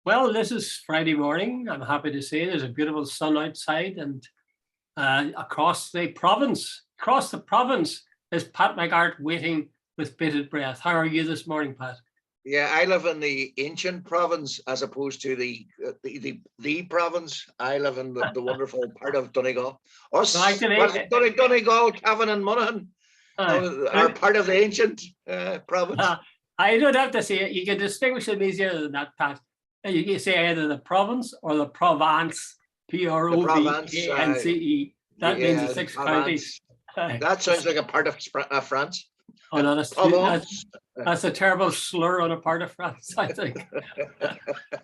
Well, this is Friday morning. I'm happy to say there's a beautiful sun outside, and across the province is Pat McGart waiting with bated breath. How are you this morning, Pat? Yeah, I live in the ancient province as opposed to the province. I live in the wonderful part of Donegal. So Us, actually, well, Donegal, Cavan, and Monaghan uh, are part of the ancient province. I don't have to say it. You can distinguish them easier than that, Pat. You can say either the province or the Provence, The Provence, Provence. That means the yeah, the six counties. Provence. That sounds like a part of France. Oh no, Provence. that's a terrible slur on a part of France, I think.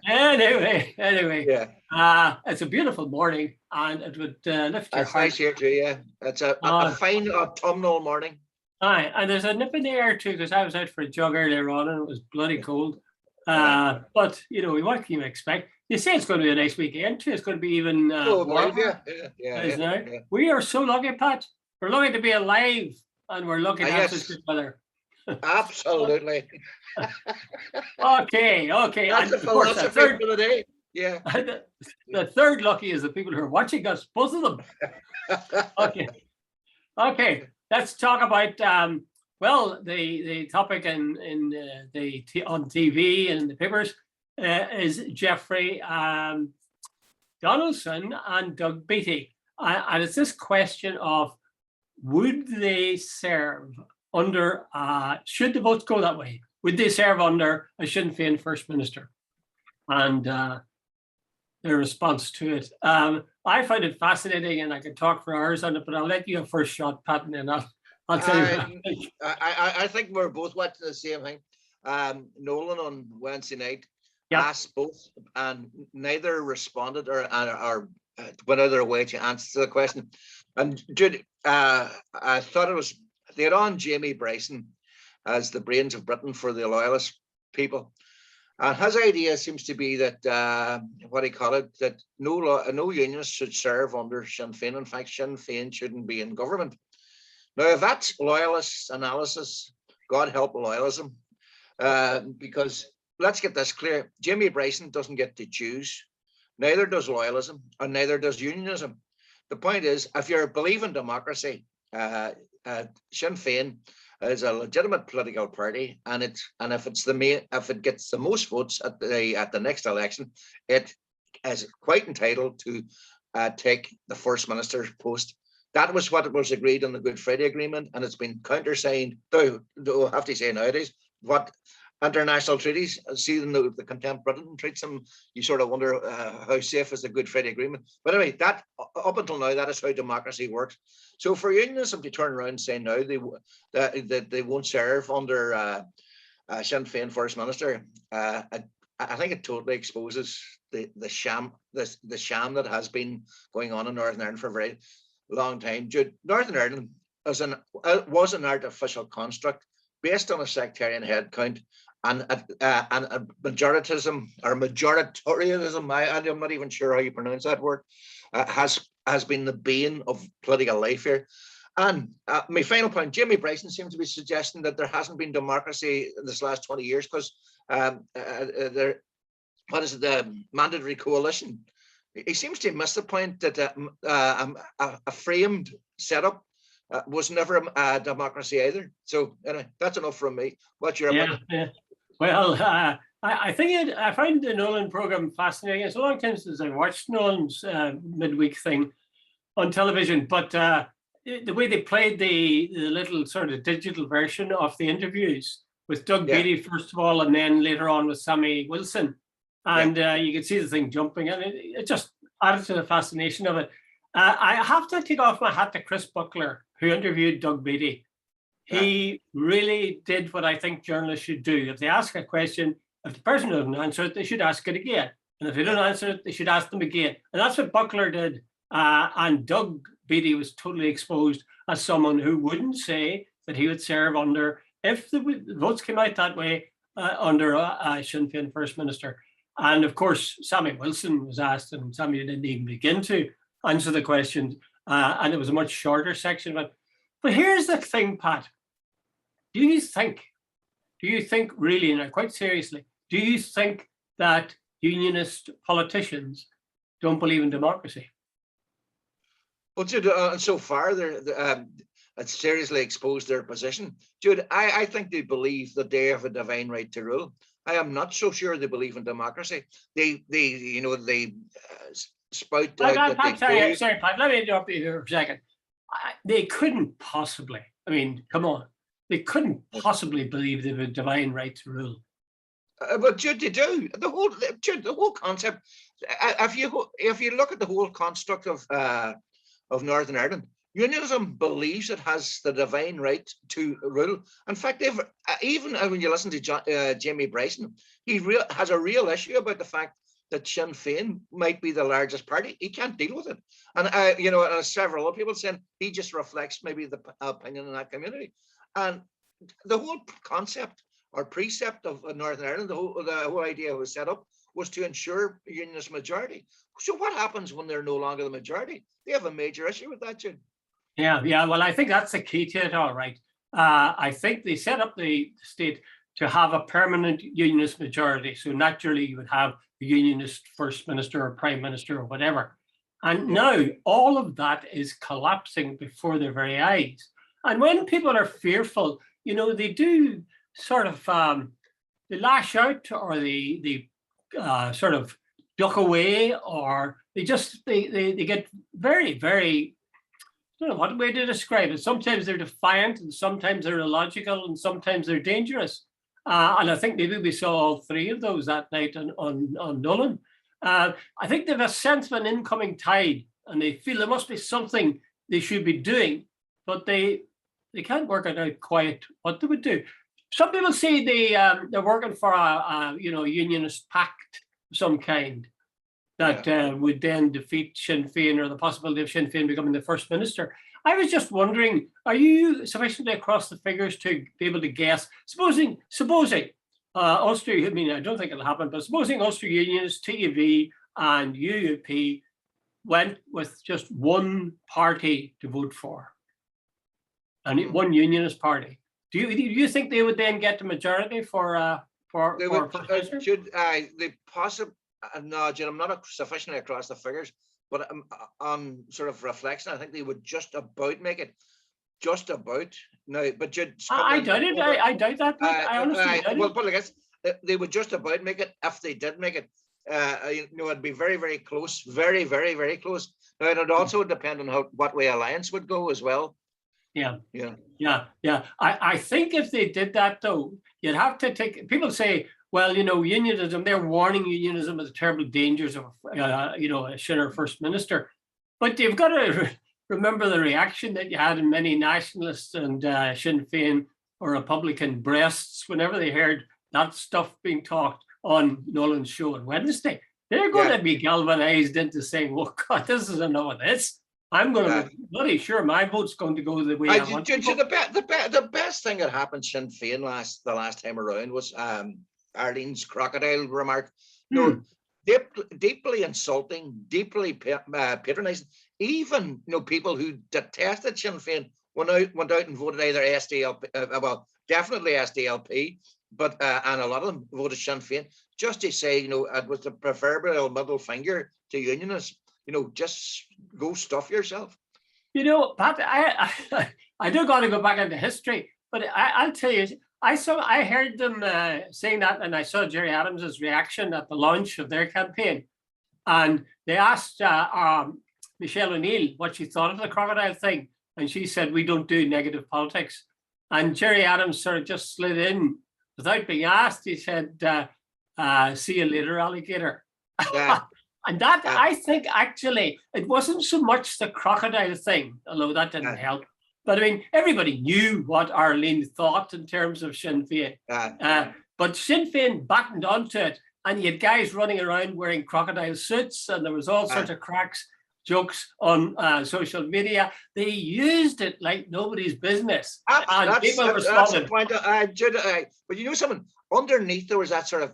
Anyway, Yeah, it's a beautiful morning, and it would lift your that's heart. nice here too. Yeah, it's a fine autumnal morning. Aye, and there's a nip in the air too, because I was out for a jog earlier on, and it was bloody cold. But what can you expect? You say it's going to be a nice weekend too. It's going to be even warmer. Yeah. We are so lucky, Pat. We're lucky to be alive, and we're lucky to have such good weather. Absolutely. Okay. That's And the of course, philosophy for the day. Yeah. the third lucky is the people who are watching us, both of them. Okay. Let's talk about the topic on TV and the papers is Jeffrey Donaldson and Doug Beattie, and it's this question of would they serve under, should the votes go that way, would they serve under a Sinn Féin First Minister? And their response to it. I find it fascinating, and I could talk for hours on it, but I'll let you have first shot, Pat, and then I'll tell you. I think we're both watching the same thing. Nolan on Wednesday night asked both, and neither responded or went out of their way to answer the question. And Jude, I thought they had on Jamie Bryson as the brains of Britain for the loyalist people. And his idea seems to be that, that no unionists should serve under Sinn Féin. In fact, Sinn Féin shouldn't be in government. Now, if that's loyalist analysis, God help loyalism, because let's get this clear. Jamie Bryson doesn't get to choose. Neither does loyalism, and neither does unionism. The point is, if you're believing democracy, Sinn Féin is a legitimate political party, and if it gets the most votes at the next election, it is quite entitled to take the First Minister's post. That was what was agreed in the Good Friday Agreement, and it's been countersigned. Though I have to say nowadays, what international treaties, seeing the contempt Britain treats them, you sort of wonder how safe is the Good Friday Agreement. But anyway, that up until now, that is how democracy works. So for unionism to turn around and say now they won't serve under Sinn Féin First Minister, I think it totally exposes the sham that has been going on in Northern Ireland for a very long time. Jude, Northern Ireland was an artificial construct based on a sectarian head count and a majoritism or majoritarianism. I'm not even sure how you pronounce that word. Has been the bane of political life here. And my final point, Jamie Bryson seems to be suggesting that there hasn't been democracy in this last 20 years because the mandatory coalition. He seems to miss the point that a framed setup was never a democracy either. So anyway, that's enough from me. What's your opinion? Well, I think I find the Nolan program fascinating. It's a long time since I watched Nolan's midweek thing on television, but the way they played the little sort of digital version of the interviews with Doug Beattie, first of all, and then later on with Sammy Wilson. And you could see the thing jumping, and it just added to the fascination of it. I have to take off my hat to Chris Buckler, who interviewed Doug Beattie. He really did what I think journalists should do. If they ask a question, if the person doesn't answer it, they should ask it again. And if they don't answer it, they should ask them again. And that's what Buckler did. And Doug Beattie was totally exposed as someone who wouldn't say that he would serve under, if the votes came out that way, under a Sinn Féin First Minister. And of course, Sammy Wilson was asked, and Sammy didn't even begin to answer the questions. And it was a much shorter section. But here's the thing, Pat. Do you think really, and quite seriously, do you think that unionist politicians don't believe in democracy. Well, Jude, so far it's seriously exposed their position. Jude, I think they believe that they have a divine right to rule. I am not so sure they believe in democracy. They spout out that they do. Sorry, Pat, let me interrupt you here for a second. They couldn't possibly, I mean, come on. They couldn't possibly believe they have a divine right to rule. But Jude, they do. The whole concept. If you look at the whole construct of Northern Ireland, unionism believes it has the divine right to rule. In fact, even when you listen to Jamie Bryson, he has a real issue about the fact that Sinn Féin might be the largest party. He can't deal with it. And several other people saying he just reflects maybe the opinion in that community. And the whole concept or precept of Northern Ireland, the whole idea was set up was to ensure a unionist majority. So what happens when they're no longer the majority? They have a major issue with that, Jude. Yeah. Well, I think that's the key to it, all right. I think they set up the state to have a permanent unionist majority. So naturally, you would have a unionist first minister or prime minister or whatever. And now all of that is collapsing before their very eyes. And when people are fearful, they do sort of they lash out, or they sort of duck away, or they get very, very, I don't know what way to describe it. Sometimes they're defiant, and sometimes they're illogical, and sometimes they're dangerous. And I think maybe we saw all three of those that night on Nolan. I think they have a sense of an incoming tide, and they feel there must be something they should be doing, but they can't work it out quite what they would do. Some people say they're working for a unionist pact of some kind that would then defeat Sinn Féin, or the possibility of Sinn Féin becoming the first minister. I was just wondering, are you sufficiently across the figures to be able to guess? Supposing Ulster, I mean, I don't think it'll happen, but supposing Ulster Unionists, TUV and UUP went with just one party to vote for, and one unionist party. Do you think they would then get the majority for first minister? No, Jim, I'm not sufficiently across the figures, but on sort of reflection, I think they would just about make it. Just about. No, but I doubt it. I doubt that. I honestly doubt it. Well, but I guess they would just about make it if they did make it. It'd be very, very close. Very, very, very close. Now, it would also depend on what way Alliance would go as well. Yeah. I think if they did that, though, you'd have to take. People say, well, unionism. They're warning unionism of the terrible dangers of, a Shinner first minister, but you've got to remember the reaction that you had in many nationalists and Sinn Féin or Republican breasts whenever they heard that stuff being talked on Nolan's show on Wednesday. They're going to be galvanized into saying, well, God, this is enough of this. I'm going to be bloody sure my vote's going to go the way I want. The best thing that happened Sinn Féin the last time around was Arlene's crocodile remark. No, deeply insulting, deeply patronizing. Even people who detested Sinn Féin went out and voted either SDLP, definitely SDLP, but and a lot of them voted Sinn Féin, just to say, it was the proverbial middle finger to unionists. Just go stuff yourself. Pat, I do got to go back into history, but I'll tell you, I heard them saying that, and I saw Gerry Adams's reaction at the launch of their campaign, and they asked Michelle O'Neill what she thought of the crocodile thing, and she said, "We don't do negative politics." And Gerry Adams sort of just slid in without being asked. He said, "See you later, alligator." Yeah. And that, I think, actually, it wasn't so much the crocodile thing, although that didn't help. But I mean, everybody knew what Arlene thought in terms of Sinn Féin. But Sinn Féin battened onto it, and you had guys running around wearing crocodile suits, and there was all sorts of jokes on social media. They used it like nobody's business. And people responded. But something underneath there was that sort of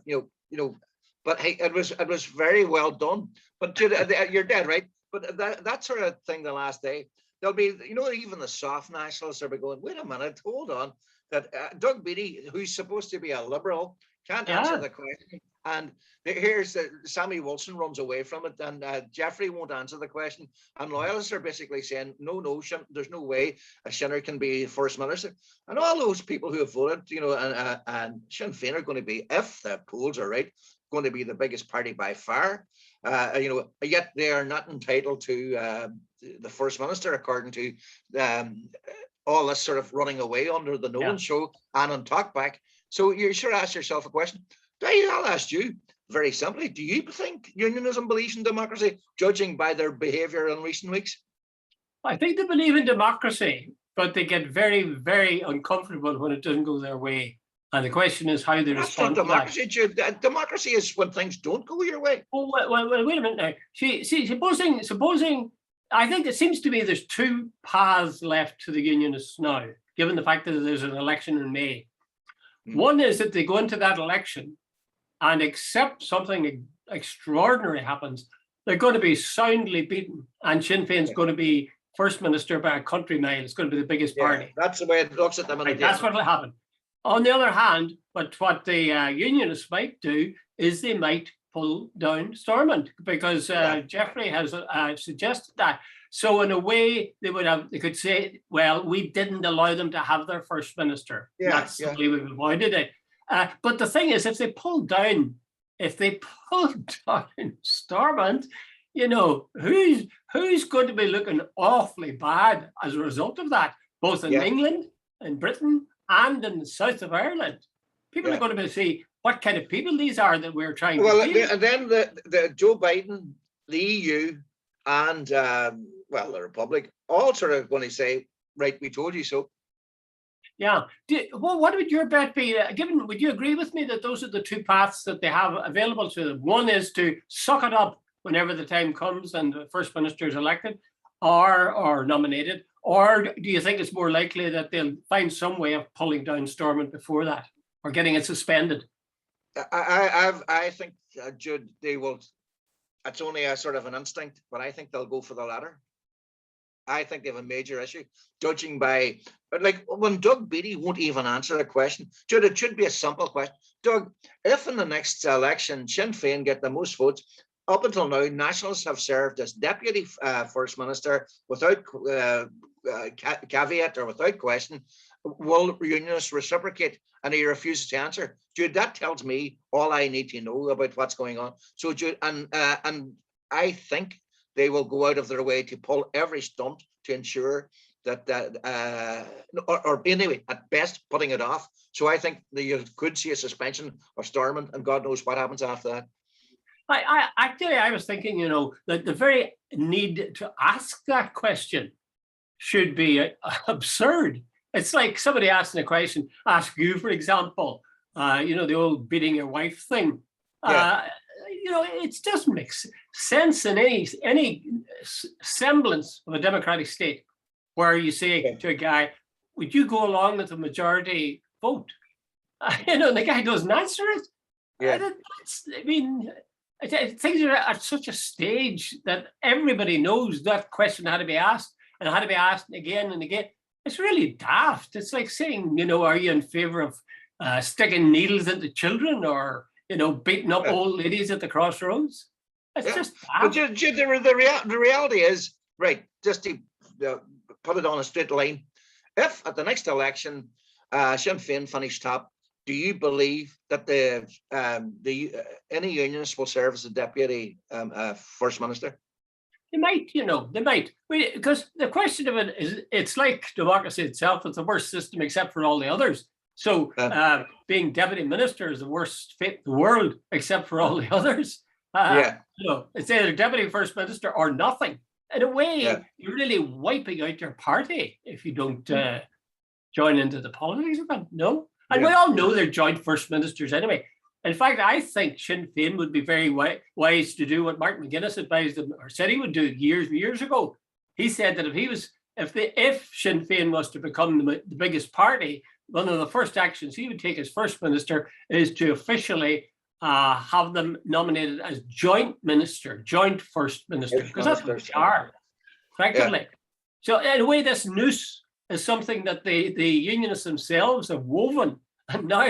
but hey, it was very well done. But you're dead right. But that sort of thing the last day, there'll be even the soft nationalists will be going, wait a minute, hold on. That Doug Beattie, who's supposed to be a liberal, Can't answer the question. And here's Sammy Wilson runs away from it, and Jeffrey won't answer the question. And loyalists are basically saying, no, there's no way a Shinner can be first minister. And all those people who have voted, and Sinn Féin are going to be, if the polls are right, going to be the biggest party by far. Yet they are not entitled to the first minister, according to all this sort of running away under the Nolan show and on talkback. So you should ask yourself a question. I'll ask you very simply, do you think unionism believes in democracy, judging by their behaviour in recent weeks? I think they believe in democracy, but they get very, very uncomfortable when it doesn't go their way. And the question is how they respond to that. That's not democracy, Jude. Democracy is when things don't go your way. Oh, well, wait a minute now. Supposing, I think it seems to me there's two paths left to the unionists now, given the fact that there's an election in May. One is that they go into that election and except something extraordinary happens, they're going to be soundly beaten. And Sinn Féin's going to be first minister by a country mile. It's going to be the biggest party. That's the way it looks at them. That's what will happen. On the other hand, but what the unionists might do is they might pull down Stormont because Jeffrey has suggested that. So in a way, they could say, well, we didn't allow them to have their first minister. That's the way we've avoided it. But the thing is, if they pull down Stormont, who's going to be looking awfully bad as a result of that, both in England, in Britain, and in the south of Ireland. People are going to see what kind of people these are that we're trying to deal. And then the Joe Biden, the EU, and the Republic, all sort of going to say, right, we told you so. Yeah. What would your bet be? Would you agree with me that those are the two paths that they have available to them? One is to suck it up whenever the time comes and the first minister is elected or nominated, or do you think it's more likely that they'll find some way of pulling down Stormont before that or getting it suspended? I think, Jude, they will. It's only a sort of an instinct, but I think they'll go for the latter. I think they have a major issue, judging by, when Doug Beattie won't even answer a question. Jude, it should be a simple question. Doug, if in the next election Sinn Féin get the most votes, up until now, Nationalists have served as deputy first minister without caveat or without question. Will unionists reciprocate? And he refuses to answer. Jude, that tells me all I need to know about what's going on. So, Jude, and I think they will go out of their way to pull every stunt to ensure that, or anyway, at best, putting it off. So I think that you could see a suspension of Stormont, and God knows what happens after that. I was thinking, that the very need to ask that question should be absurd. It's like somebody asking a question, ask you, for example, the old beating your wife thing. It doesn't make sense in any semblance of a democratic state where you say to a guy, would you go along with the majority vote? And the guy doesn't answer it. Things are at such a stage that everybody knows that question had to be asked and had to be asked again and again. It's really daft. It's like saying, are you in favor of sticking needles into children or, beating up old ladies at the crossroads? It's just daft. But the reality is, right, just to put it on a straight line, if at the next election Sinn Féin finish top, do you believe that any unionists will serve as a deputy first minister? They might. Because the question of it is, it's like democracy itself. It's the worst system except for all the others. So being deputy minister is the worst fate in the world except for all the others. It's either deputy first minister or nothing. In a way, you're really wiping out your party if you don't join into the politics of it. No. And we all know they're joint first ministers anyway. In fact, I think Sinn Féin would be very wise to do what Mark McGuinness advised them or said he would do years ago. He said that if Sinn Féin was to become the biggest party, one of the first actions he would take as first minister is to officially have them nominated as joint first minister, because that's what they are, effectively. So in a way, this noose is something that the unionists themselves have woven, and now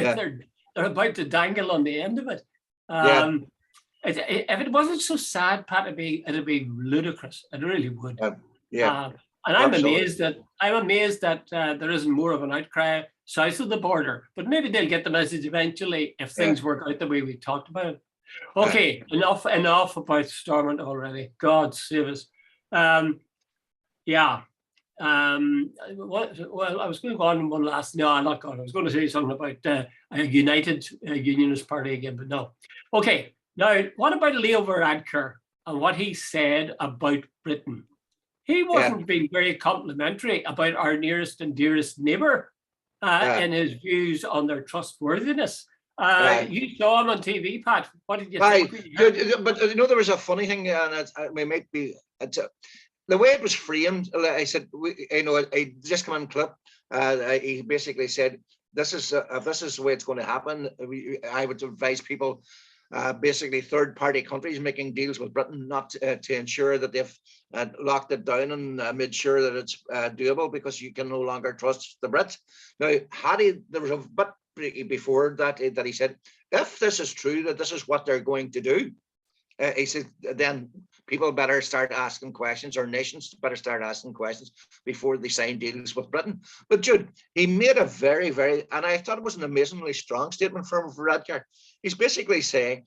they're about to dangle on the end of it. Yeah. If it wasn't so sad, Pat, it'd be ludicrous. It really would. Yeah. And I'm Absolutely. amazed that there isn't more of an outcry south of the border. But maybe they'll get the message eventually if things work out the way we talked about. Okay, enough about Stormont already. God save us. Yeah. Well, I was going to go on one last. No, I'm not going. I was going to say something about a United Unionist Party again, but no. Okay. Now, what about Leo Varadkar and what he said about Britain? He wasn't being very complimentary about our nearest and dearest neighbour in his views on their trustworthiness. You saw him on TV, Pat. What did you think? But there was a funny thing, and it might be the way it was framed. I said, I just come in clip. He basically said, "This is the way it's going to happen." I would advise people. Basically, third-party countries making deals with Britain, not to ensure that they've locked it down and made sure that it's doable, because you can no longer trust the Brits. Now, there was a bit before that he said, if this is true, that this is what they're going to do, he said, then people better start asking questions, or nations better start asking questions before they sign deals with Britain. But Jude, he made a very, very, and I thought it was an amazingly strong statement from Varadkar. He's basically saying,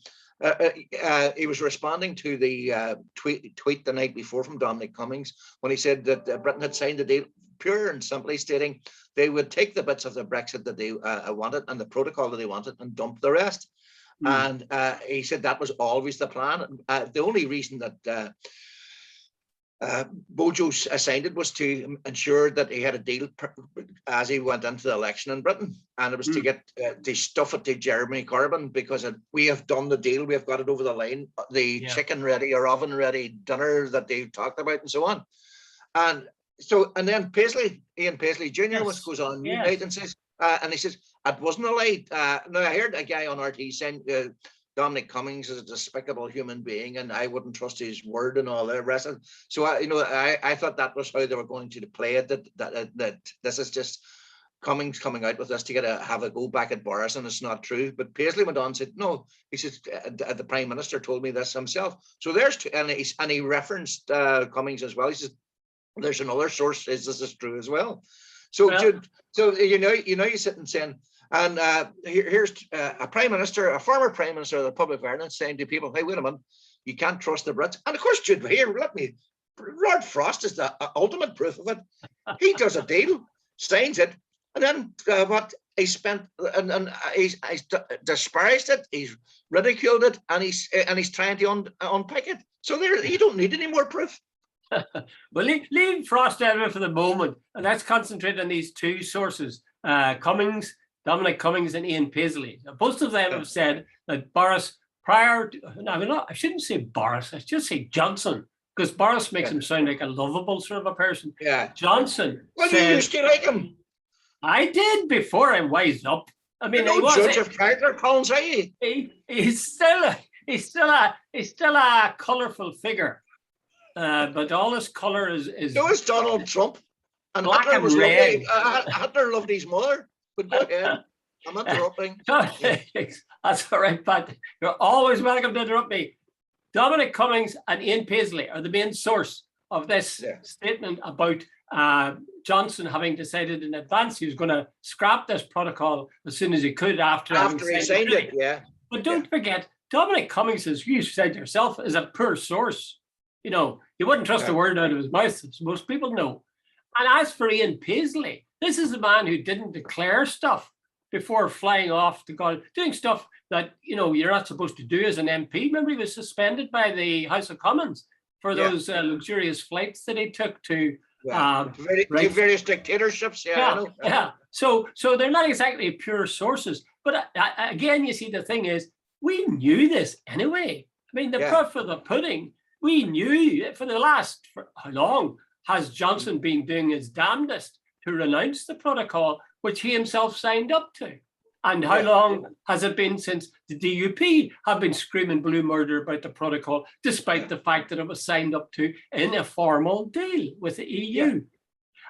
he was responding to the tweet the night before from Dominic Cummings, when he said that Britain had signed the deal, pure and simply stating they would take the bits of the Brexit that they wanted and the protocol that they wanted and dump the rest. And he said that was always the plan. The only reason that Bojo signed it was to ensure that he had a deal as he went into the election in Britain, and it was to get to stuff it to Jeremy Corbyn, because we have done the deal, we have got it over the line, the chicken ready or oven ready dinner that they talked about and so on. And then Ian Paisley Jr. goes on Newnight and says, and he says, it wasn't a lie. Now, I heard a guy on RT saying Dominic Cummings is a despicable human being, and I wouldn't trust his word and all the rest of it. So, I thought that was how they were going to play it, that this is just Cummings coming out with this to have a go back at Boris, and it's not true. But Paisley went on and said, no, he says, the Prime Minister told me this himself. So and he referenced Cummings as well. He says, there's another source says this is true as well. So, you sit and saying, and here's a former Prime Minister of the Republic of Ireland saying to people, hey, wait a minute, you can't trust the Brits. And of course, Jude, Lord Frost is the ultimate proof of it. He does a deal, signs it, and then he spent, and he's disparaged it, he's ridiculed it, and he's trying to unpick it. So you don't need any more proof. Well, leave Frost out of it for the moment, and let's concentrate on these two sources: Dominic Cummings and Ian Paisley. Both of them have said that Boris, I shouldn't say Boris, I should say Johnson, because Boris makes him sound like a lovable sort of a person. Yeah, Johnson. Well, you used to like him. I did before I wised up. I mean, he was judge of character, Collins, are you? He's still a colourful figure. But all this colour is. So is Donald Trump. And black Hitler and red. Hitler loved his mother. But go ahead. I'm interrupting. That's all right, Pat. You're always welcome to interrupt me. Dominic Cummings and Ian Paisley are the main source of this statement about Johnson having decided in advance he was going to scrap this protocol as soon as he could after he signed it. Yeah. But don't forget, Dominic Cummings, as you said yourself, is a poor source. You wouldn't trust a word out of his mouth, as most people know. And as for Ian Paisley, this is a man who didn't declare stuff before flying off to go doing stuff that you're not supposed to do as an MP. Remember, he was suspended by the House of Commons for those luxurious flights that he took to various dictatorships. So they're not exactly pure sources. But again, you see, the thing is, we knew this anyway. I mean, the proof of the pudding. We knew for how long has Johnson been doing his damnedest to renounce the protocol, which he himself signed up to? And how long has it been since the DUP have been screaming blue murder about the protocol, despite the fact that it was signed up to in a formal deal with the EU?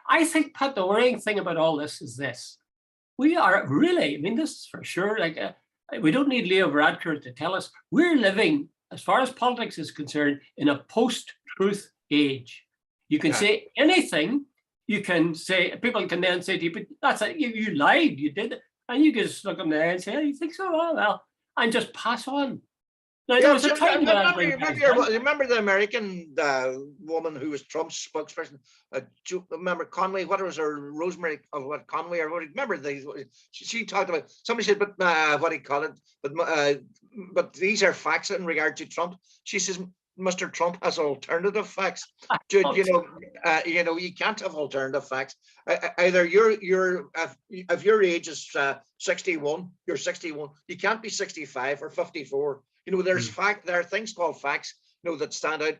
I think, Pat, the worrying thing about all this is this. We are really, this is for sure, We don't need Leo Varadkar to tell us we're living, as far as politics is concerned, in a post-truth age. You can say anything. You can say, people can then say to you, but that's it, you lied, you did it. And you can just look them there and say, oh, you think so? Oh, well, and just pass on. Now, there was a time remember the American woman who was Trump's spokesperson? Remember Conway? What was her Rosemary? What Conway? Or what? Remember she talked about. Somebody said, but what do you call it? But these are facts in regard to Trump. She says, Mr. Trump has alternative facts. Jude, you can't have alternative facts. Either if your age is 61, you're 61. You can't be 65 or 54. There are things called facts, that stand out.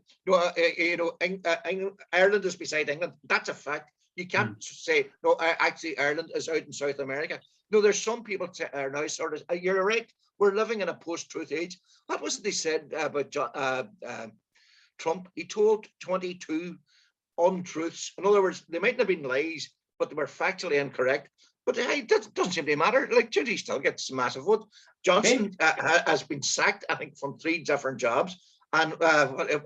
Ireland is beside England. That's a fact. You can't say, no, actually Ireland is out in South America. No, there's some people are now sort of, you're right. We're living in a post-truth age. What was it they said about Trump? He told 22 untruths. In other words, they mightn't have been lies, but they were factually incorrect. But hey, that doesn't seem to matter. Like Judy still gets a massive vote. Johnson has been sacked, I think, from 3 different jobs, and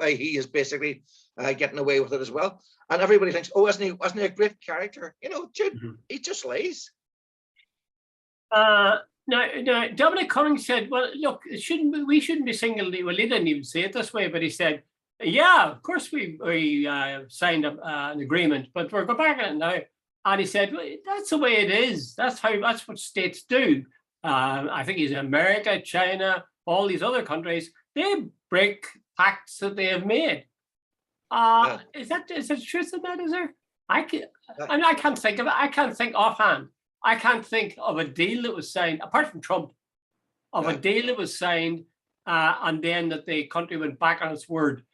he is basically getting away with it as well. And everybody thinks, oh, wasn't he a great character? Jude, he just lies. Now, Dominic Cummings said, well, look, we shouldn't be singled. Well, he didn't even say it this way, but he said, yeah, of course we signed an agreement, but we're going back on it now. And he said, well, that's the way it is. That's what states do. I think he's America, China, all these other countries. They break pacts that they have made. Is there truth in that? Is there? I can't think of it. I can't think offhand. I can't think of a deal that was signed, apart from Trump, a deal that was signed and then that the country went back on its word.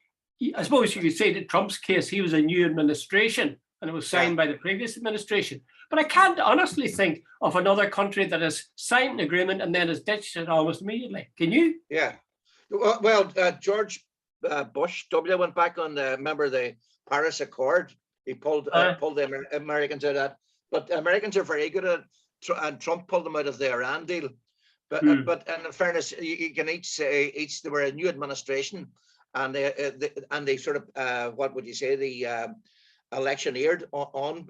I suppose you could say that Trump's case, he was a new administration and it was signed by the previous administration. But I can't honestly think of another country that has signed an agreement and then has ditched it almost immediately. Can you? Yeah. Well, George Bush W went back on the Paris Accord. He pulled the Americans out of that. But the Americans are very good at it, and Trump pulled them out of the Iran deal. But in fairness, you can each say they were a new administration, and they sort of what would you say, the electioneered on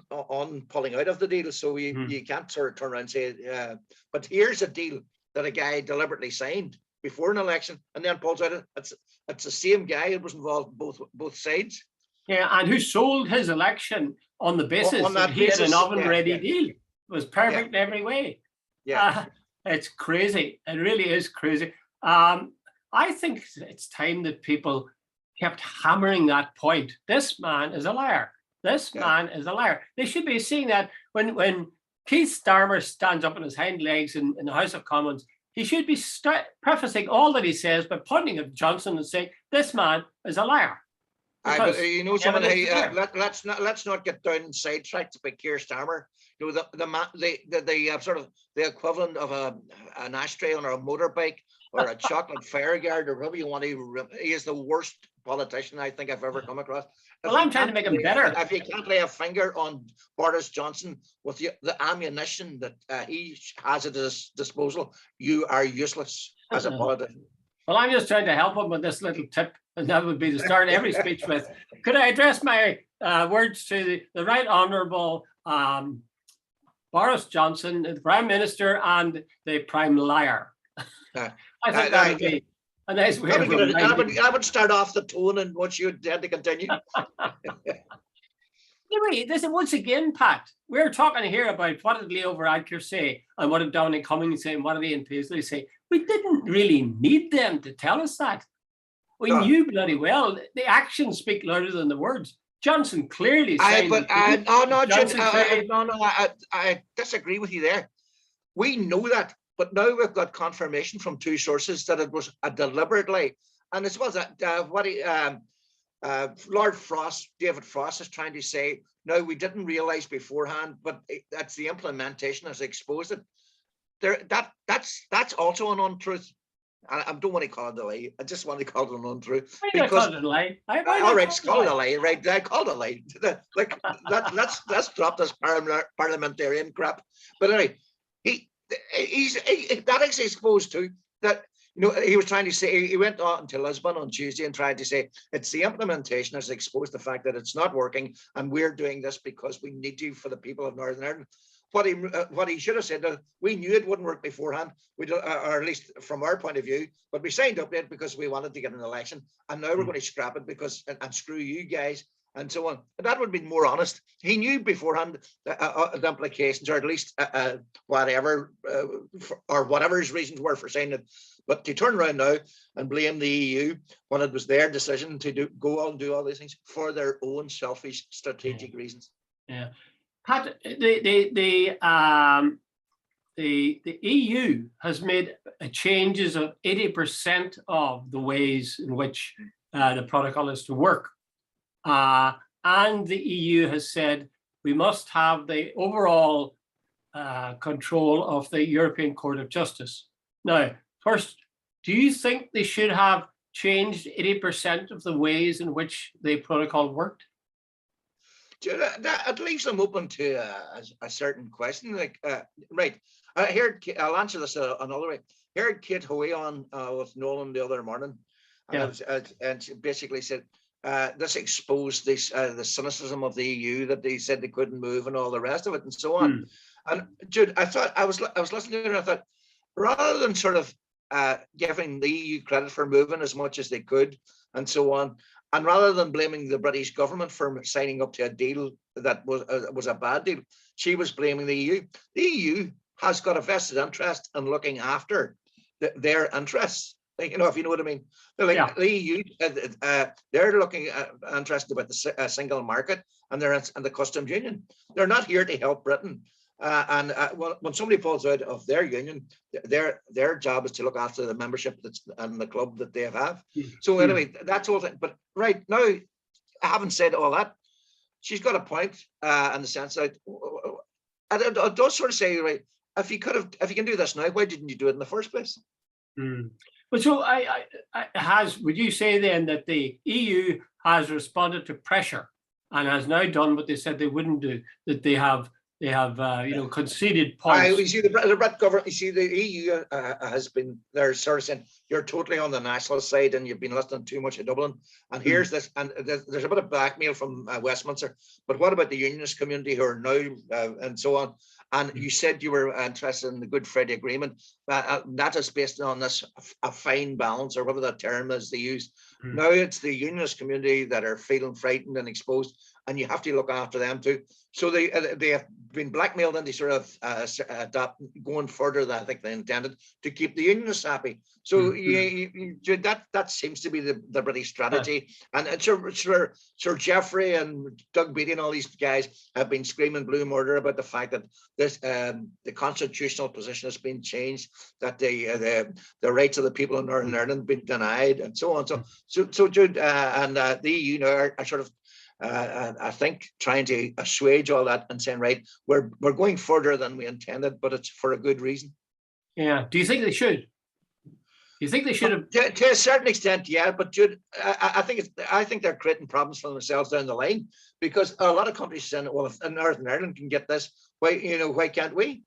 pulling out of the deal. So you can't sort of turn around and say, but here's a deal that a guy deliberately signed before an election and then pulls out. It's the same guy who was involved both sides. Yeah, and who sold his election on the basis that he had an oven-ready deal. It was perfect in every way. Yeah, it's crazy. It really is crazy. I think it's time that people kept hammering that point. This man is a liar. This man is a liar. They should be seeing that when Keith Starmer stands up on his hind legs in the House of Commons, he should be prefacing all that he says by pointing at Johnson and saying, this man is a liar. But let's not get down sidetracked by Keir Starmer. The sort of the equivalent of an ashtray on a motorbike or a chocolate Fairguard or whatever you want to. He is the worst politician I think I've ever come across. Well, I'm trying to make him better. If you can't lay a finger on Boris Johnson with the ammunition that he has at his disposal, you are useless as a politician. Well, I'm just trying to help him with this little tip, and that would be to start every speech with. Could I address my words to the Right Honourable Boris Johnson, the Prime Minister, and the Prime Liar? I think that would be a nice way I would start off the tone and what you had to continue. Anyway, listen, once again, Pat, we're talking here about what did Leo Varadkar say and what did Dominic Cummings say and what did Ian Paisley say. We didn't really need them to tell us that. We knew bloody well. The actions speak louder than the words. Johnson clearly said. I disagree with you there. We know that, but now we've got confirmation from 2 sources that it was a deliberate lie. And as well as that, Lord Frost, David Frost, is trying to say, no, we didn't realize beforehand, but that's the implementation has exposed it. That's also an untruth. I don't want to call it a lie. I just want to call it an untruth. Because call it a lie. All right, call it a lie. Right, I called it a lie. Like let's drop this parliamentarian crap. But anyway, that is exposed to that. He was trying to say, he went on to Lisbon on Tuesday and tried to say it's the implementation has exposed the fact that it's not working, and we're doing this because we need to for the people of Northern Ireland. What he should have said, we knew it wouldn't work beforehand, or at least from our point of view, but we signed up to it because we wanted to get an election, and now we're going to scrap it because and screw you guys and so on. And that would be more honest. He knew beforehand the implications, or at least whatever his reasons were for saying it. But to turn around now and blame the EU when it was their decision to go on and do all these things for their own selfish strategic reasons. Yeah. Pat, the EU has made changes of 80% of the ways in which the protocol is to work. And the EU has said we must have the overall control of the European Court of Justice. Now, first, do you think they should have changed 80% of the ways in which the protocol worked? That leaves them open to a certain question. Right, I'll answer this another way. I heard Kate Hoey on with Nolan the other morning, and, and she basically said this exposed the cynicism of the EU, that they said they couldn't move and all the rest of it and so on. And Jude, I was listening to her and I thought, rather than sort of giving the EU credit for moving as much as they could and so on, and rather than blaming the British government for signing up to a deal that was a bad deal, she was blaming the EU. The EU has got a vested interest in looking after their interests. If you know what I mean. The EU, they're looking interested about the single market and the customs union. They're not here to help Britain. When somebody pulls out of their union, their job is to look after the membership and the club that they have. So anyway, that's all. But right now, having said all that, she's got a point in the sense that it does sort of say, right, if you can do this now, why didn't you do it in the first place? But so would you say then that the EU has responded to pressure and has now done what they said they wouldn't do, that they have conceded points? You see, the Brit government, you see, the EU has been, they're sort of saying, you're totally on the nationalist side and you've been listening too much to Dublin. And here's this, and there's a bit of blackmail from Westminster. But what about the unionist community who are now, and so on? And you said you were interested in the Good Friday Agreement. That is based on this a fine balance, or whatever that term is they use. Now it's the unionist community that are feeling frightened and exposed, and you have to look after them too. So they have been blackmailed into sort of going further than I think they intended to keep the unionists happy. So that seems to be the British strategy. And Sir Geoffrey and Doug Beattie and all these guys have been screaming blue murder about the fact that this the constitutional position has been changed, that the rights of the people in Northern Ireland have been denied, and so on. So Jude and the EU now are sort of I think trying to assuage all that and saying, right, we're going further than we intended, but it's for a good reason. Yeah. Do you think they should? Do you think they should have? To a certain extent, yeah. But Jude, I think they're creating problems for themselves down the line, because a lot of countries saying, well, if Northern Ireland can get this, why can't we?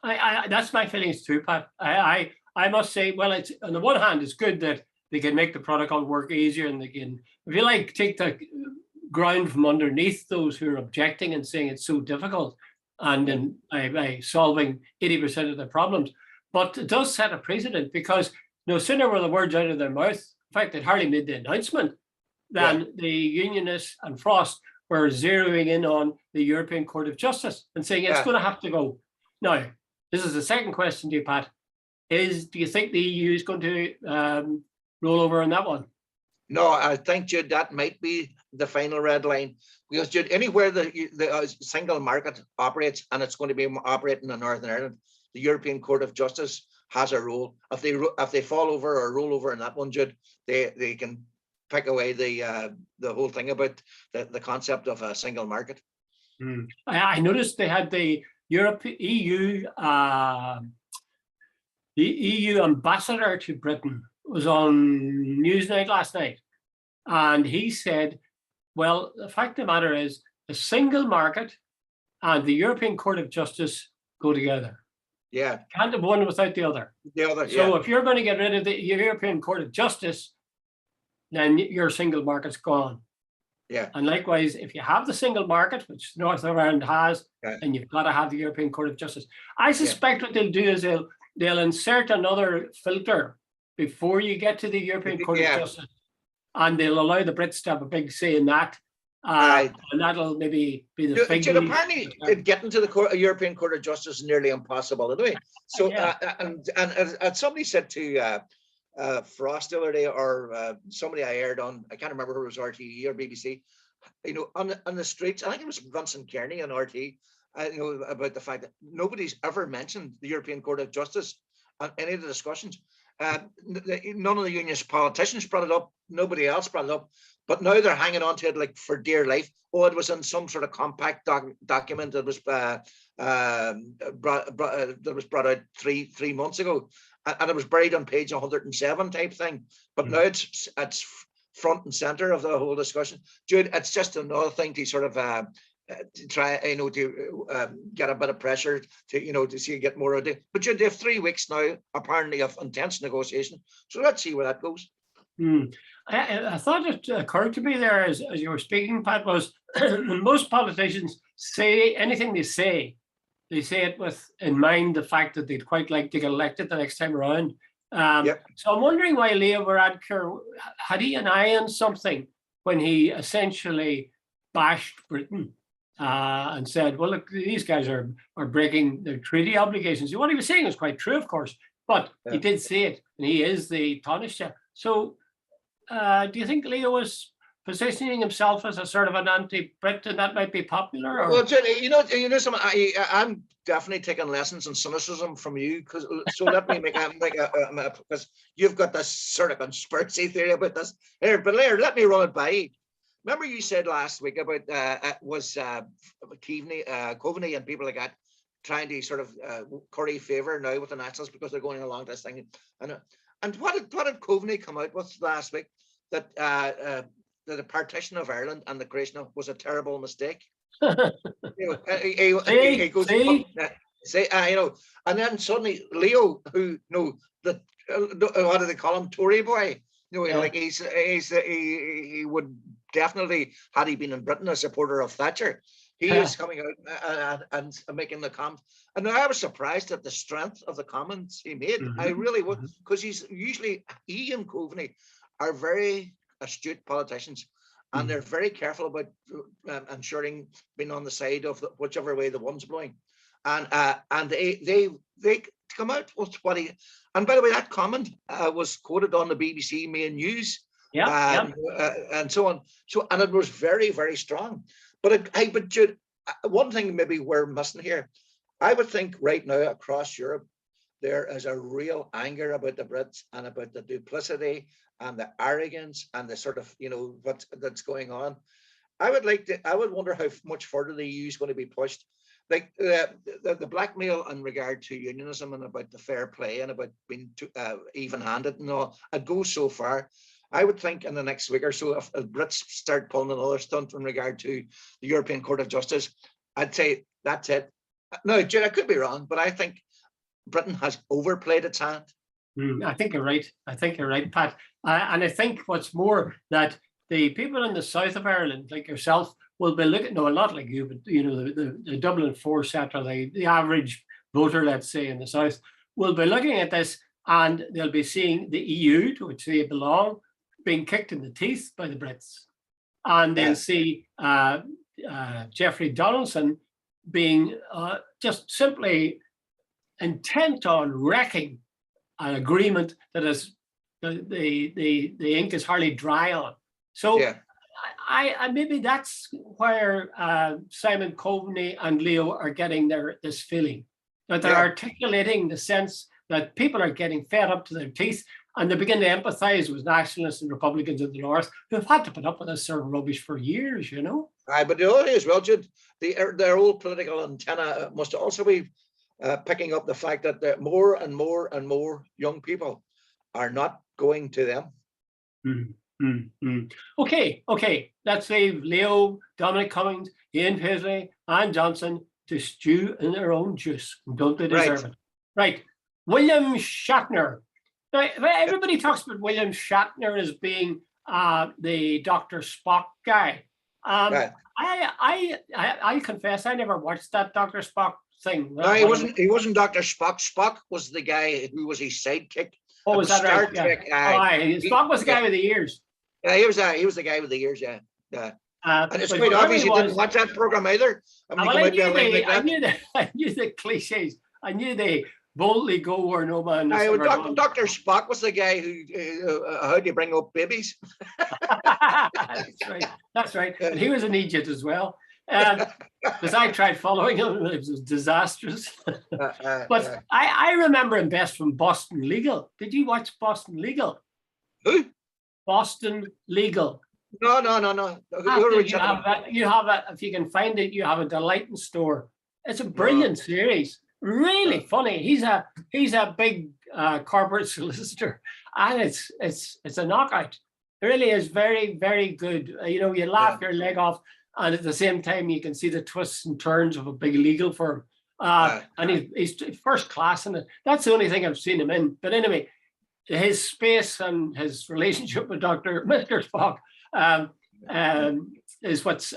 That's my feelings too, Pat. I must say, well, it's on the one hand, it's good that they can make the protocol work easier, and they can, if you like, take the ground from underneath those who are objecting and saying it's so difficult, and then by solving 80% of the problems. But it does set a precedent, because no sooner were the words out of their mouth, in fact, they'd hardly made the announcement, than the Unionists and Frost were zeroing in on the European Court of Justice and saying it's going to have to go. Now, this is the second question to you, Pat. Do you think the EU is going to roll over on that one? No, I think, Jude, that might be the final red line, because Jude, anywhere the single market operates, and it's going to be operating in Northern Ireland, the European Court of Justice has a role. If they fall over or roll over in that one, Jude, they can pick away the whole thing about the concept of a single market. I noticed they had the EU ambassador to Britain was on Newsnight last night, and he said, well, the fact of the matter is the single market and the European Court of Justice go together. Yeah. Can't have one without the other. The other. So Yeah. if you're going to get rid of the European Court of Justice, then your single market's gone. Yeah. And likewise, if you have the single market, which Northern Ireland has, Yeah. then you've got to have the European Court of Justice. I Yeah. suspect what they'll do is they'll insert another filter before you get to the European Court of Yeah. Justice, and they'll allow the Brits to have a big say in that. Right. And that'll maybe be the big. Apparently, getting to the European Court of Justice is nearly impossible anyway. So, Yeah. and somebody said to Frost the other day, or somebody I aired on, I can't remember who it was, RTE or BBC, you know, on the streets, I think it was Vincent Kearney on RT, you know, about the fact that nobody's ever mentioned the European Court of Justice on any of the discussions. None of the unionist politicians brought it up. Nobody else brought it up. But now they're hanging on to it like for dear life. Oh, it was in some sort of compact document that was brought out three months ago, and it was buried on page 107 type thing. But now it's front and center of the whole discussion. Jude, it's just another thing to sort of try, you know, to get a bit of pressure to, you know, to see you get more of it. But Jude, they have 3 weeks now, apparently, of intense negotiation. So let's see where that goes. I thought it occurred to me there as you were speaking, Pat, was when most politicians say anything they say it with in mind the fact that they'd quite like to get elected the next time around. Yep. So I'm wondering why Leo Varadkar, had he an eye on something when he essentially bashed Britain and said, well, look, these guys are breaking their treaty obligations. What he was saying was quite true, of course, but he did say it, and he is the Taoiseach. So do you think Leo was positioning himself as a sort of an anti-Brit, and that might be popular? Or? Well, you know, I'm definitely taking lessons in cynicism from you, so let me make because you've got this sort of conspiracy theory about this here. But let me run it by you. Remember, you said last week about Coveney and people like that trying to sort of curry favor now with the Nationals because they're going along this thing, and what did Coveney come out with last week? That the partition of Ireland and the creation of was a terrible mistake. You know, he goes, you know, and then suddenly Leo, who, you know, what do they call him, Tory boy? You know, like he would definitely, had he been in Britain, a supporter of Thatcher. He is coming out and making the comment. And I was surprised at the strength of the comments he made. I really was, because he and Coveney are very astute politicians, and they're very careful about ensuring being on the side of whichever way the wind's blowing. And they come out with what he, and by the way, that comment was quoted on the BBC main news. And so on. So, and it was very, very strong. But Jude, one thing maybe we're missing here, I would think right now across Europe, there is a real anger about the Brits and about the duplicity and the arrogance and the sort of, you know, that's going on. I would wonder how much further the EU is going to be pushed. Like the blackmail in regard to unionism and about the fair play and about being even-handed and all, it goes so far. I would think in the next week or so, if Brits start pulling another stunt in regard to the European Court of Justice, I'd say that's it. No, Jude, I could be wrong, but I think Britain has overplayed its hand. I think you're right. I think you're right, Pat. And I think what's more, that the people in the south of Ireland, like yourself, will be looking, no, not like you, but you know, the Dublin 4 set, or the average voter, let's say, in the south, will be looking at this, and they'll be seeing the EU, to which they belong, being kicked in the teeth by the Brits. And they'll see Jeffrey Donaldson being just simply intent on wrecking an agreement that is the ink is hardly dry on. So I maybe that's where Simon Coveney and Leo are getting this feeling, that they're articulating the sense that people are getting fed up to their teeth, and they begin to empathize with nationalists and Republicans in the north who've had to put up with this sort of rubbish for years, you know. But the other thing as well, Jude, their old political antenna must also be picking up the fact that more and more and more young people are not going to them. Okay. Let's leave Leo, Dominic Cummings, Ian Paisley, and Johnson to stew in their own juice. Don't they deserve it? Right. William Shatner. Now, everybody talks about William Shatner as being the Dr. Spock guy. Right. I confess I never watched that Dr. Spock thing. No, he wasn't Dr. Spock. Spock was the guy who was his sidekick. Oh, was that Star right? Trek, Spock was the guy with the ears. Yeah, he was the guy with the ears, yeah. And it's quite obvious you didn't watch that program either. I knew the cliches. I knew they boldly go where no man is ever gone. Dr. Spock was the guy who how do you bring up babies? That's right. And he was an idiot as well. Because I tried following him, it was disastrous. But I remember him best from Boston Legal. Did you watch Boston Legal? Who? Boston Legal. No. You have it. If you can find it, you have a delight in store. It's a brilliant series. Really funny. He's a big corporate solicitor, and it's a knockout. It really is very, very good. You laugh your leg off, and at the same time you can see the twists and turns of a big legal firm. And he's first class in it. That's the only thing I've seen him in. But anyway, his space and his relationship with Mr. Spock is what's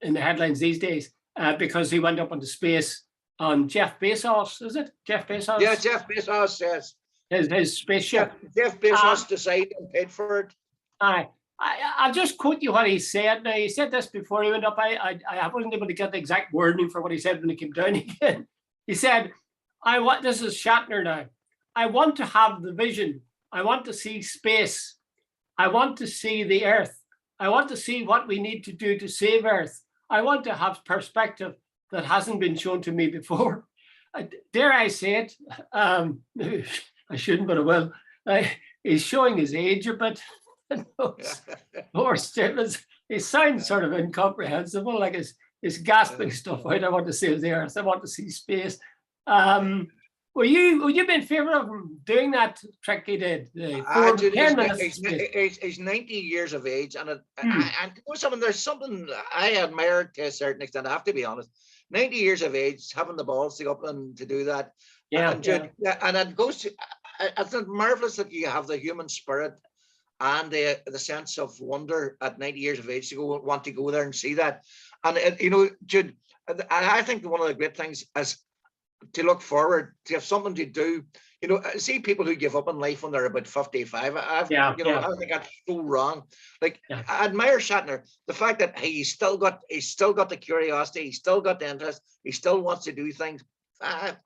in the headlines these days, because he went up into space on Jeff Bezos, is it? Jeff Bezos? Yeah, Jeff Bezos, yes. His spaceship. Jeff Bezos decided and paid for it. I'll just quote you what he said. Now, he said this before he went up. I wasn't able to get the exact wording for what he said when he came down again. He said, this is Shatner now. I want to have the vision. I want to see space. I want to see the Earth. I want to see what we need to do to save Earth. I want to have perspective that hasn't been shown to me before. Dare I say it? I shouldn't, but I will. He's showing his age a bit. More statements. He sounds sort of incomprehensible, like his gasping stuff out. I want to see the Earth. I want to see space. Would you be in favor of him doing that trick he did? He's 90 years of age, and there's something I admire to a certain extent. I have to be honest. 90 years of age, having the balls to go up and to do that. And it goes to. It's marvelous that you have the human spirit and the sense of wonder at 90 years of age to want to go there and see that. And Jude, I think one of the great things is to look forward, to have something to do. See people who give up in life when they're about 55. I think that's so wrong. I admire Shatner, the fact that he's still got the curiosity, he's still got the interest, he still wants to do things. Like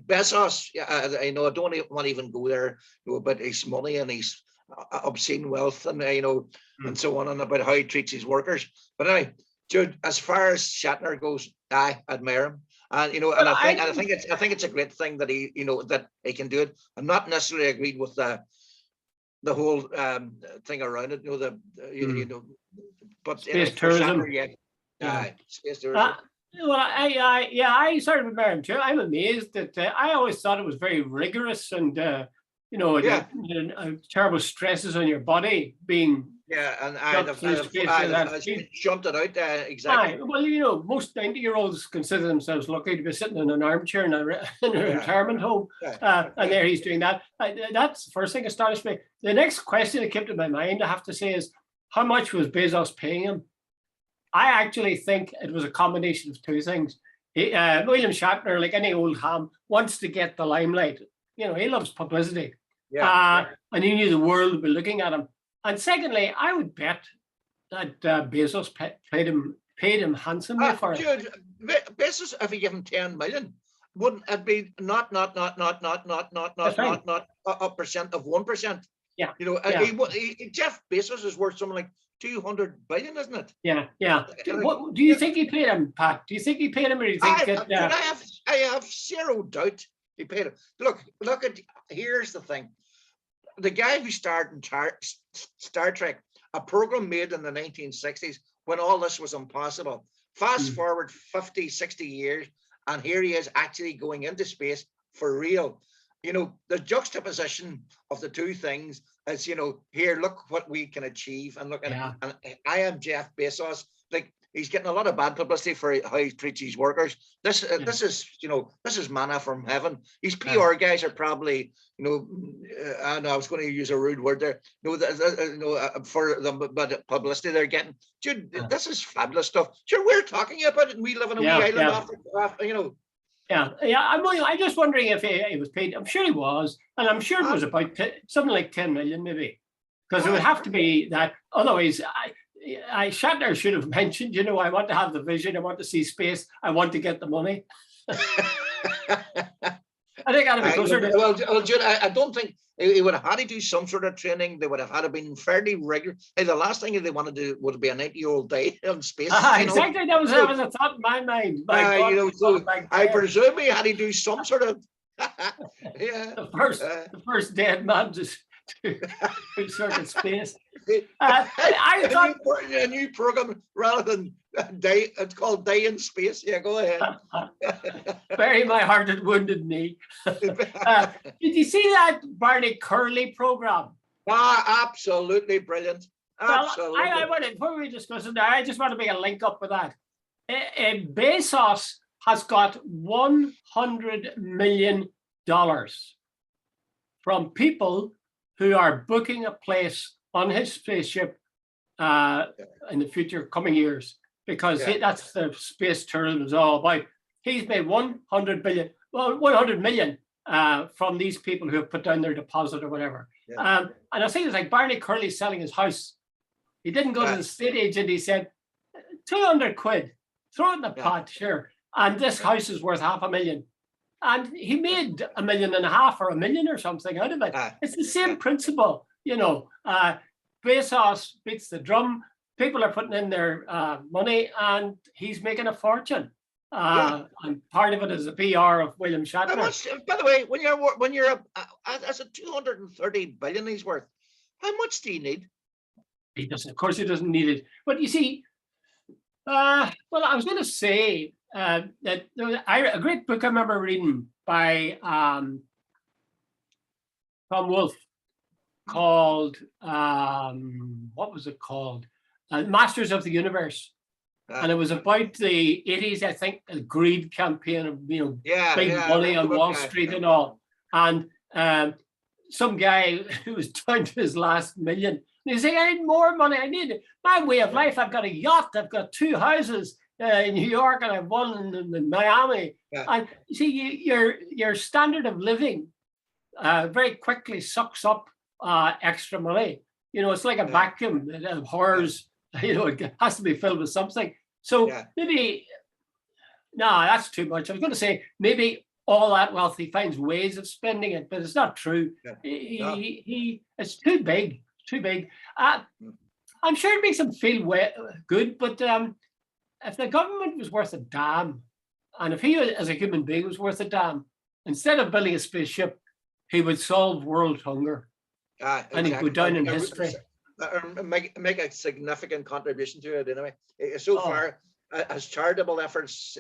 Bezos, I don't want to even go there, about his money and his obscene wealth, and and so on, and about how he treats his workers. But anyway, Jude, as far as Shatner goes, I admire him. And I think it's a great thing that he that he can do it. I'm not necessarily agreed with the whole thing around it. But space tourism. Space tourism. I sort of admire him too. I'm amazed that I always thought it was very rigorous and terrible stresses on your body being. And I jumped it out exactly. Well, most 90-year-olds consider themselves lucky to be sitting in an armchair in a retirement home, and there he's doing that. That's the first thing that astonished me. The next question that came to my mind, I have to say, is how much was Bezos paying him? I actually think it was a combination of two things. William Shatner, like any old ham, wants to get the limelight. He loves publicity, and he knew the world would be looking at him. And secondly, I would bet that Bezos paid him handsomely for it. Dude, Bezos, if he gave him 10 million, wouldn't it be not a percent of 1%? Yeah. Jeff Bezos is worth something like 200 billion, isn't it? Yeah. What do you think he paid him, Pat? Do you think he paid him, or do you think I have zero doubt he paid him. Look at. Here's the thing. The guy who starred in Star Trek, a program made in the 1960s when all this was impossible. Fast forward 50, 60 years, and here he is actually going into space for real. The juxtaposition of the two things is, here, look what we can achieve. And look, and I am Jeff Bezos. Like, he's getting a lot of bad publicity for how he treats his workers. This is, this is manna from heaven. His PR guys are probably, I know I was going to use a rude word there, for the publicity they're getting. Jude, this is fabulous stuff. Sure, we're talking about it, and we live in a wee island after. Yeah. I'm just wondering if he was paid. I'm sure he was, and I'm sure it was about something like 10 million, maybe, because it would have to be that. Otherwise, Shatner should have mentioned, I want to have the vision, I want to see space, I want to get the money. I think that'd be closer to. Well, Jude, I don't think he would have had to do some sort of training. They would have had to been fairly regular. Hey, the last thing they want to do would be a 90-year-old day in space. Exactly, that was a thought in my mind. I presume he had to do some sort of. The first dead man to circuit space. I thought a new program rather than day. It's called Day in Space. Yeah, go ahead. Bury my heart at Wounded Knee. Did you see that Barney Curley program? Absolutely brilliant. Absolutely. Well, I want to, before we discuss it, I just want to make a link up with that. Bezos has got $100 million from people who are booking a place on his spaceship in the future coming years, because that's the space tourism is all about. He's made 100 million from these people who have put down their deposit or whatever. And I think it's like Barney Curley selling his house. He didn't go to the estate agent. He said, 200 quid, throw it in the pot, sure. And this house is worth $500,000. And he made $1.5 million or $1 million or something out of it. It's the same principle, Bezos beats the drum. People are putting in their money, and he's making a fortune. And part of it is the PR of William Shatner. By the way, when you're that's a 230 billion he's worth. How much do you need? He doesn't. Of course, he doesn't need it. But you see, well, I was going to say that a great book I remember reading by Tom Wolfe called what was it called? Masters of the Universe. And it was about the 80s, I think, a greed campaign of big money on Wall Street and all. And some guy who was down to his last million, and he's saying, I need more money. I need my way of life. I've got a yacht. I've got 2 houses in New York, and I've one in Miami. And you see, your standard of living very quickly sucks up extra money. It's like a vacuum that abhors. It has to be filled with something. So maybe, no, that's too much. I was going to say maybe all that wealth, he finds ways of spending it, but it's not true. It's too big. Too big. I'm sure it makes him feel good, but if the government was worth a damn, and if he as a human being was worth a damn, instead of building a spaceship, he would solve world hunger. And he'd go down in history. Make a significant contribution to it anyway. So far, as charitable efforts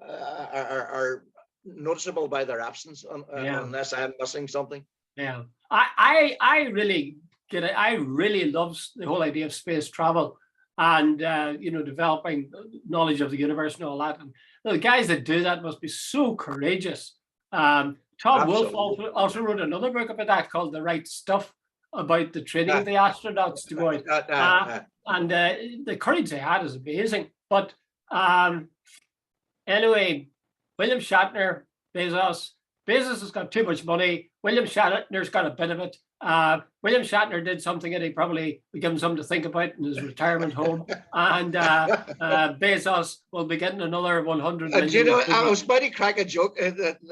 are noticeable by their absence, unless I'm missing something. Yeah, I really get it. I really love the whole idea of space travel and developing knowledge of the universe and all that. And the guys that do that must be so courageous. Tom Wolfe also wrote another book about that called The Right Stuff, about the training of the astronauts to go out. And the courage they had is amazing. But anyway, William Shatner, Bezos has got too much money. William Shatner's got a bit of it. William Shatner did something that he probably would give him something to think about in his retirement home. And Bezos will be getting another 100 million. I was about to crack a joke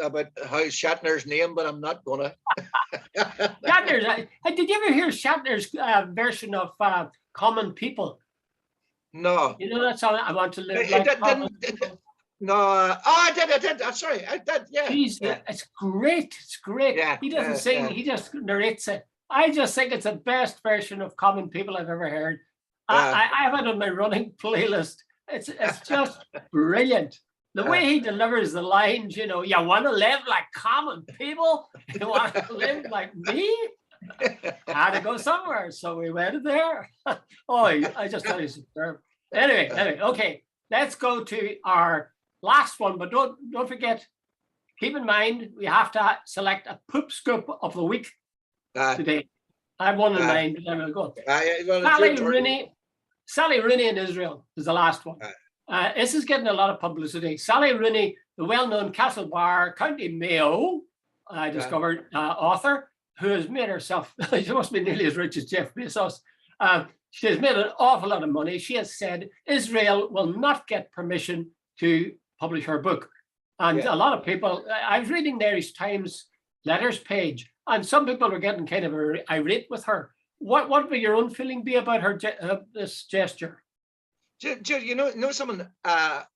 about how Shatner's name, but I'm not gonna. Shatner's. Did you ever hear Shatner's version of Common People? No. That song, I Want to Live Like Common People? No, I did. I'm sorry, I did. Yeah, it's great. It's great. Yeah, he doesn't sing; he just narrates it. I just think it's the best version of Common People I've ever heard. I have it on my running playlist. It's just brilliant. The way he delivers the lines, you want to live like common people. You want to live like me. I had to go somewhere, so we went there. I just thought he's superb. Anyway, okay. Let's go to our last one, but don't forget. Keep in mind we have to select a poop scoop of the week today. I have one in mind, but then we'll go. Sally Rooney in Israel is the last one. This is getting a lot of publicity. Sally Rooney, the well-known Castlebar, County Mayo, I discovered, author, who has made herself, she must be nearly as rich as Jeff Bezos. She has made an awful lot of money. She has said Israel will not get permission to publish her book. And a lot of people, I was reading the Irish Times letters page, and some people were getting kind of irate with her. What would your own feeling be about her this gesture? Jude, you know someone. I've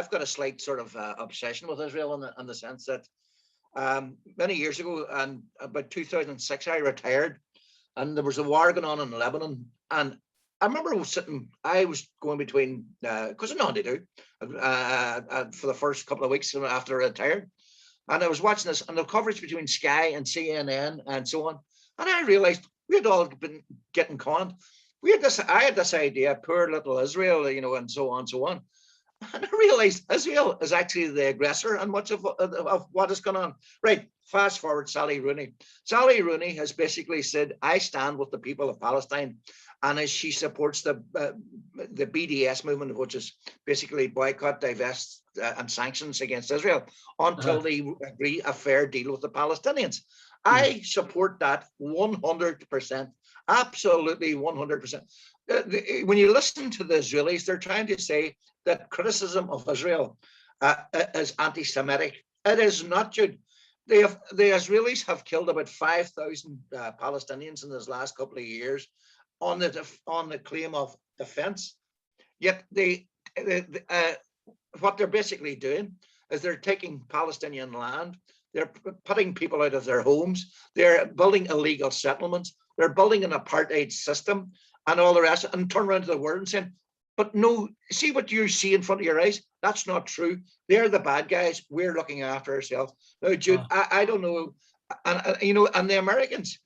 got a slight sort of obsession with Israel in the sense that many years ago, and about 2006, I retired, and there was a war going on in Lebanon, and I remember I was going between, because I know how to do, for the first couple of weeks after I retired. And I was watching this and the coverage between Sky and CNN and so on. And I realized we had all been getting conned. I had this idea, poor little Israel, and so on, so on. And I realized Israel is actually the aggressor and much of what is going on. Right, fast forward, Sally Rooney. Sally Rooney has basically said, I stand with the people of Palestine. And as she supports the BDS movement, which is basically boycott, divest, and sanctions against Israel until they agree a fair deal with the Palestinians. I support that 100%, absolutely 100%. When you listen to the Israelis, they're trying to say that criticism of Israel is anti-Semitic. It is not, Jude. The Israelis have killed about 5,000 Palestinians in this last couple of years on the claim of defense. Yet what they're basically doing is they're taking Palestinian land, they're putting people out of their homes, they're building illegal settlements, they're building an apartheid system and all the rest, and turn around to the world and saying, but no, see what you see in front of your eyes? That's not true. They're the bad guys. We're looking after ourselves. Now, Jude, I don't know. And the Americans,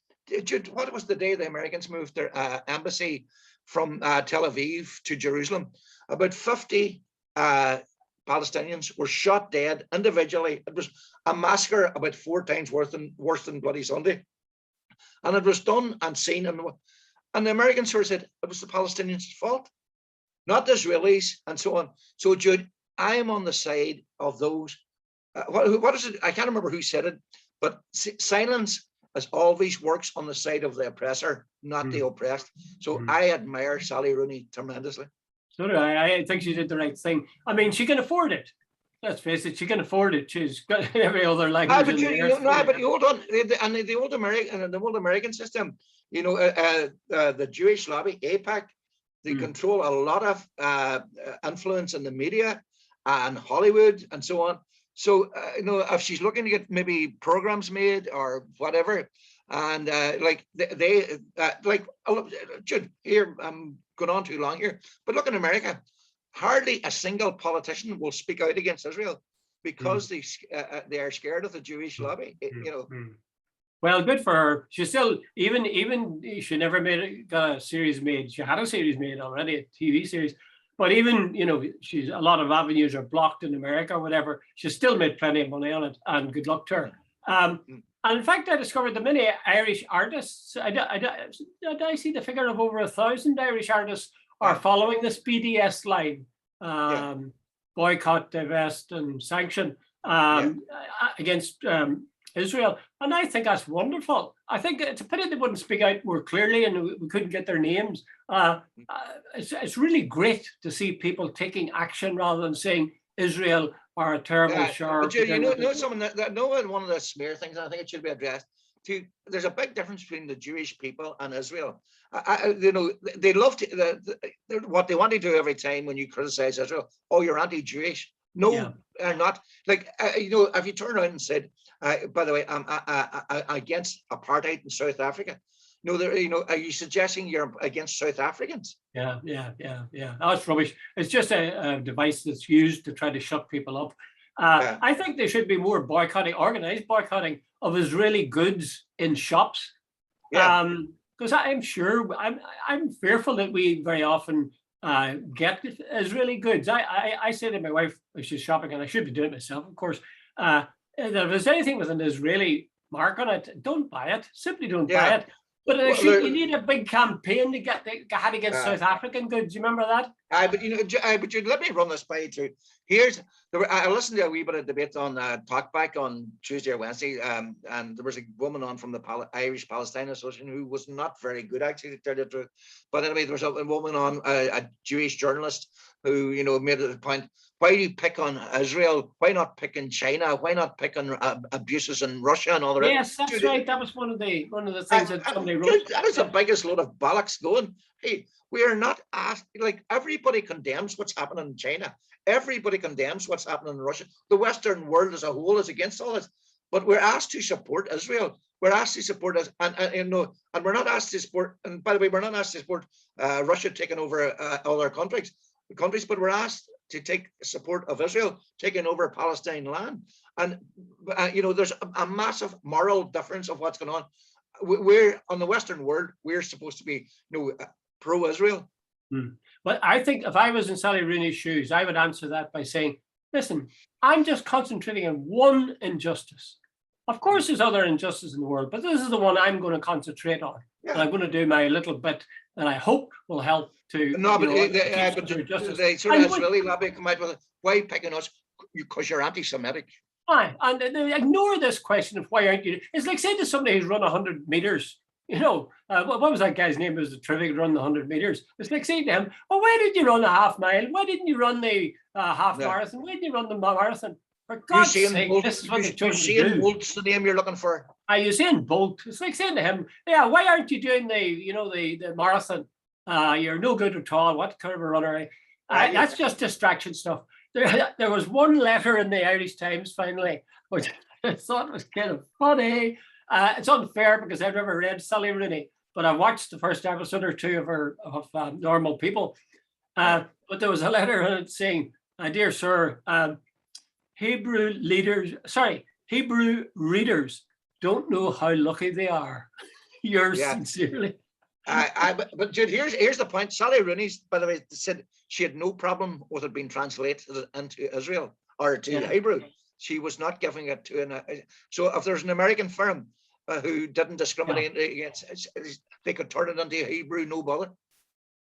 Jude, what was the day the Americans moved their embassy from Tel Aviv to Jerusalem? About 50 Palestinians were shot dead individually. It was a massacre about 4 times worse than Bloody Sunday. And it was done and seen. And the Americans sort of said it was the Palestinians' fault, not the Israelis, and so on. So, Jude, I am on the side of those. What is it? I can't remember who said it, but silence as always works on the side of the oppressor, not the oppressed. So I admire Sally Rooney tremendously. So do I. I think she did the right thing. I mean, she can afford it. Let's face it, she can afford it. She's got every other language. But you hold on. And the old American system, the Jewish lobby, AIPAC, they control a lot of influence in the media and Hollywood and so on. So, if she's looking to get maybe programs made or whatever, and Jude, here, I'm going on too long here, but look in America, hardly a single politician will speak out against Israel because they are scared of the Jewish lobby, Well, good for her. She still, even she never got a series made. She had a series made already, a TV series. But even, she's a lot of avenues are blocked in America or whatever. She's still made plenty of money on it, and good luck to her. And in fact, I discovered that many Irish artists, I see the figure of over 1,000 Irish artists are following this BDS line, boycott, divest, and sanction against Israel. And I think that's wonderful. I think it's a pity they wouldn't speak out more clearly and we couldn't get their names. It's really great to see people taking action rather than saying Israel are a terrible shark. But someone that one of the smear things, I think it should be addressed. There's a big difference between the Jewish people and Israel. They love to what they want to do every time when you criticize Israel. Oh, you're anti-Jewish. No, they're not. If you turn around and said, by the way, I'm against apartheid in South Africa. No, are you suggesting you're against South Africans? Yeah. That's rubbish. It's just a device that's used to try to shut people up. I think there should be more organized boycotting of Israeli goods in shops. because I'm sure I'm fearful that we very often get Israeli goods. I say to my wife when she's shopping, and I should be doing it myself, of course. That if there's anything with an Israeli mark on it, don't buy it. Simply don't buy it. But you need a big campaign to get against South African goods. You remember that? But Jude, let me run this by you too. I listened to a wee bit of debate on Talkback on Tuesday or Wednesday, and there was a woman on from the Irish Palestine Association who was not very good, actually, to tell you the truth. But anyway, there was a woman on, a Jewish journalist, who made it a point. Why do you pick on Israel? Why not pick on China? Why not pick on abuses in Russia and all the rest? Yes, that's right. That was one of the things that somebody wrote. That is the biggest load of bollocks going. Hey, we are not asked, like, everybody condemns what's happening in China. Everybody condemns what's happening in Russia. The Western world as a whole is against all this. But we're asked to support Israel. We're asked to support us, and we're not asked to support. And by the way, we're not asked to support Russia taking over other countries, but we're asked to take support of Israel taking over Palestine land. And there's a massive moral difference of what's going on. We're on the Western world. We're supposed to be, pro-Israel. Well, I think if I was in Sally Rooney's shoes, I would answer that by saying, listen, I'm just concentrating on one injustice. Of course, there's other injustices in the world, but this is the one I'm going to concentrate on. Yeah. And I'm going to do my little bit that I hope will help to. No, but they sort of Israeli lobby come out with it. Why picking us? Because you're anti-Semitic. Aye, and they ignore this question of why aren't you? It's like saying to somebody who's run 100 meters. What was that guy's name? It was the trivia run the 100 meters. It's like saying to him, "Oh, why did you run a half mile? Why didn't you run the half marathon? Why didn't you run the marathon?" For God's sake, this is what they chose to do. Usain Bolt's the name you're looking for. Usain Bolt. It's like saying to him, "Yeah, why aren't you doing the marathon? You're no good at all. What kind of a runner?" That's just distraction stuff. There was one letter in the Irish Times finally, which I thought was kind of funny. It's unfair because I've never read Sally Rooney, but I watched the first episode or two of Normal People. But there was a letter in it saying, "Dear sir, Hebrew readers don't know how lucky they are. Yours sincerely." But Jude, here's the point. Sally Rooney's, by the way, said she had no problem with it being translated into Israel or to Hebrew. She was not giving it to so if there's an American firm who didn't discriminate against, they could turn it into Hebrew, no bother.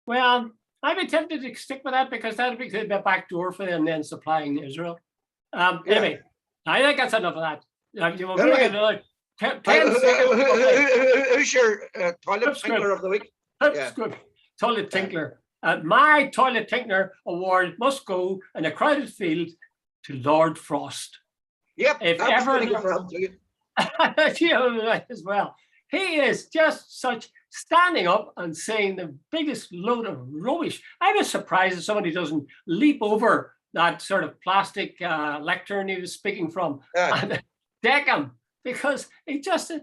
Well, I'd be tempted to stick with that because that'd be the back door for them then supplying Israel. Anyway, I think that's enough of that. Who's your toilet tinkler of the week? Toilet tinkler. My toilet tinkler award must go in a crowded field to Lord Frost. Yep, if ever as well. He is just such standing up and saying the biggest load of rubbish. I was surprised that somebody doesn't leap over that sort of plastic lectern he was speaking from and deck him, because he just said,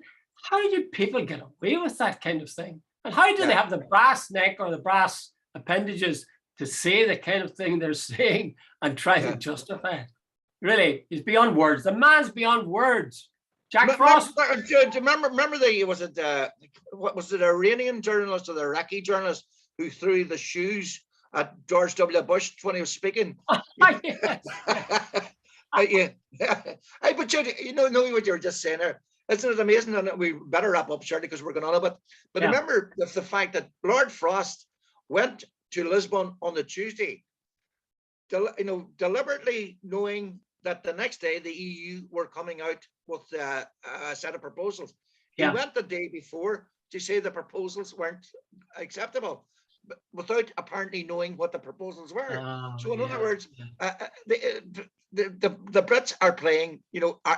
how do people get away with that kind of thing? And how do they have the brass neck or the brass appendages to say the kind of thing they're saying and try to justify it? Really, he's beyond words. The man's beyond words. Jack Frost. Remember was it the Iranian journalist or the Iraqi journalist who threw the shoes at George W. Bush when he was speaking? But you know what you were just saying there. Isn't it amazing? And we better wrap up shortly because we're going on a bit. But remember the fact that Lord Frost went to Lisbon on the Tuesday, deliberately knowing that the next day the EU were coming out with a set of proposals. He went the day before to say the proposals weren't acceptable, but without apparently knowing what the proposals were. So in other words, the Brits are playing,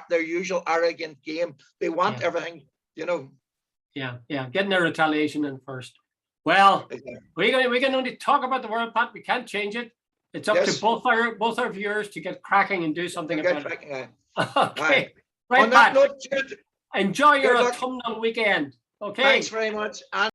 their usual arrogant game. They want everything, getting their retaliation in first. Well, we can only talk about the world, Pat. We can't change it. It's up to both our viewers to get cracking and do something about it. Okay. Right, Pat. Enjoy your autumnal weekend. Okay. Thanks very much.